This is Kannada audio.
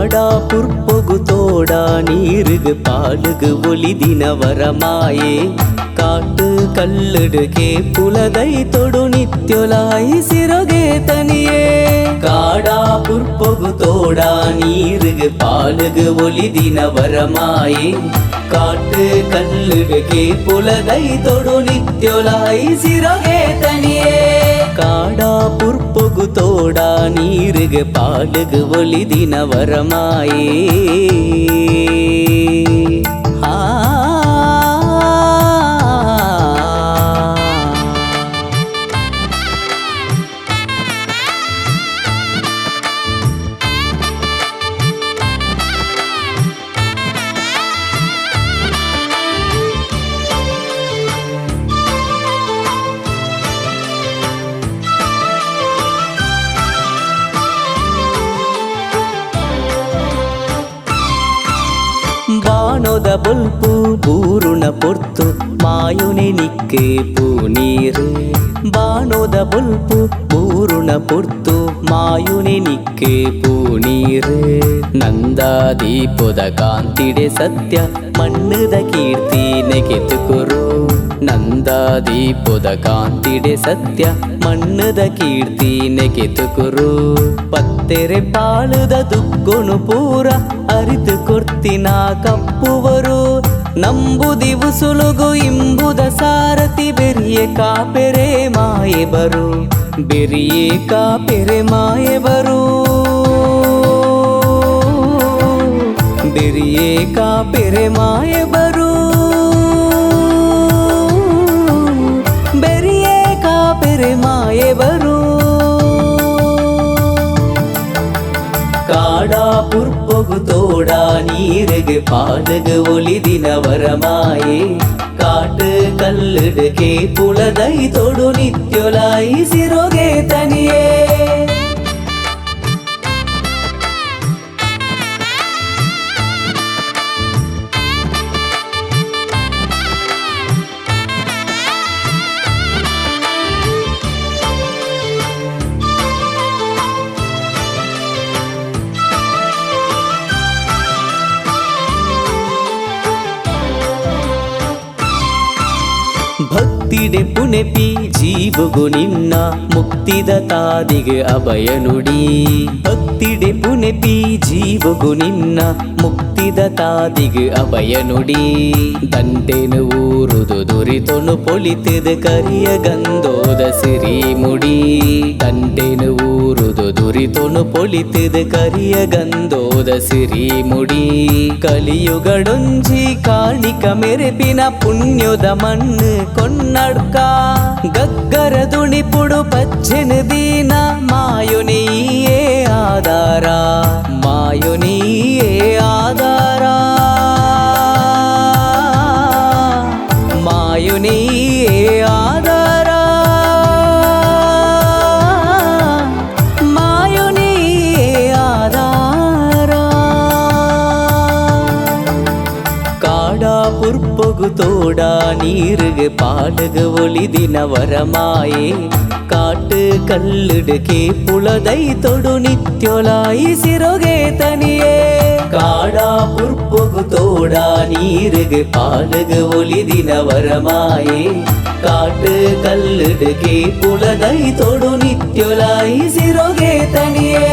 ಕಾಡ ಪುರ್ಪೊಗು ತೋಡ ನೀರುಗು ಪಾಲುಗು ಒಲಿದಿನ ವರಮಾಯೆ ಕಾಟು ಕಲ್ಲುಡುಗೆ ಪುಲದೈ ತೊಡು ನಿತ್ಯೊಲಾಯಿ ಸಿರೊಗೆ ತನಿಯೇ ಕಾಡ ಪುರ್ಪೊಗು ತೋಡ ನೀರುಗು ಪಾಲುಗು ಒಲಿದಿನ ವರಮಾಯೆ ಕಾಟು ಕಲ್ಲುಡುಗೆ ಪುಲದೈ ತೊಡು ನಿತ್ಯೊಲಾಯಿ ಸಿರೊಗೆ ತನಿಯೇ ಕಾಡ ಪುರ್ಪೊಗು ತೋಡ ನೀರುಗು ಪಾಲುಗು ಒಲಿದಿನ ವರಮಾಯೆ ಬಾಣೋದ ಬೊಲ್ಪು ಬೂರುಣ ಪೊರ್ತು ಮಾಯುನೆ ನಿಕ್ಕೆ ಪೂನೀರು ಬಾಣೋದ ಬೊಲ್ಪು ಬೂರುಣ ಪೊರ್ತು ಮಾಯುನೆ ನಿಕ್ಕೆ ಪೂನೀರು ನಂದಾ ದೀಪದ ಕಾಂತಿಡೆ ಸತ್ಯ ಮಣ್ಣದ ಕೀರ್ತಿ ನೆಗೆತುಕೊರು ನಂದಾ ದೀಪದ ಕಾಂತಿಡೆ ಸತ್ಯ ಮಣ್ಣದ ಕೀರ್ತಿ ನೆಗೆತುಕೊರು ಪತ್ತೆರೆ ಪಾಳುದ ದುಗ್ಗೊಣು ಪೂರ ಅರಿತು ಕೊರ್ತಿನ ಕಪ್ಪುವರು ನಂಬುದಿವು ಸುಲುಗು ಇಂಬುದ ಸಾರಥಿ ಬೆರಿಯೆ ಕಾಪೆರೆ ಮಾಯೆ ಬರು ಬೆರಿಯೆ ಕಾಪೆರೆ ಮಾಯೆ ಬರು ಬೆರಿಯೆ ಕಾಪೆರೆ ಮಾಯೆ ಬರು ಬೆರಿಯೆ ಕಾಪೆರೆ ಮಾಯೆ ಬರು ಕಾಡ ಪುರ್ಪೊಗು ತೋಡ ನೀರುಗು ಪಾಲುಗು ಒಲಿದಿನ ವರಮಾಯೆ ಕಾಟು ಕಲ್ಲುಡುಗೆ ಪುಲದೈ ತೊಡು ನಿತ್ಯೊಲಾಯಿ ಸಿರೊಗೆ ತನಿಯೇ ಭಕ್ತಿಡೆ ಪುನೆಪಿ ಜೀವಗು ನಿನ್ನ ಮುಕ್ತಿದ ತಾದಿಗೆ ಅಭಯ ನುಡಿ ಭಕ್ತಿಡೆ ಪುನೆಪಿ ಜೀವಗು ನಿನ್ನ ಮುಕ್ತಿದ ತಾದಿಗೆ ಅಭಯ ನುಡಿ ದಂಟೆನು ಊರುದು ದುರಿತೊನು ಪೊಲಿತದ ಕರಿಯ ಗಂಧೋದ ಸಿರಿ ಮುಡಿ ದಂಟೆನು ಊರುದು ದುರಿತೊನು ಪೊಲಿತದ ಕರಿಯ ಗಂಧೋದ ಸಿರಿ ಮುಡಿ ಕಲಿಯುಗಡೊಂಜಿ ಕಾಣಿಕ ಮೆರೆಪಿನ ಪುಣ್ಯದ ಮಣ್ಣು ಕೊನ್ನಡ್ಕ ಗಗ್ಗರ ದುಣಿಪುಡು ಪಚ್ಚೆನು ದೀನ ಮಾಯುನಿಯೇ ಆಧಾರ ಮಾಯುನಿಯೇ ಆಧಾರ ಮಾಯುನಿಯೇ ಆಧಾರ ಮಾಯುನಿಯೇ ಆಧಾರ ಕಾಡ ಪುರ್ಪೊಗು ತೋಡ ನೀರುಗು ಪಾಲುಗು ಒಲಿದಿನ ವರಮಾಯೆ ಕಾಟು ಕಲ್ಲುಡುಗೆ ಪುಲದೈ ತೊಡು ನಿತ್ಯೊಲಾಯಿ ಸಿರೊಗೆ ತನಿಯೇ ಕಾಡ ಪುರ್ಪೊಗು ತೋಡ ನೀರುಗು ಪಾಲುಗು ಒಲಿದಿನ ವರಮಾಯೆ ಕಾಟು ಕಲ್ಲುಡುಗೆ ಪುಲದೈ ತೊಡು ನಿತ್ಯೊಲಾಯಿ ಸಿರೊಗೆ ತನಿಯೇ।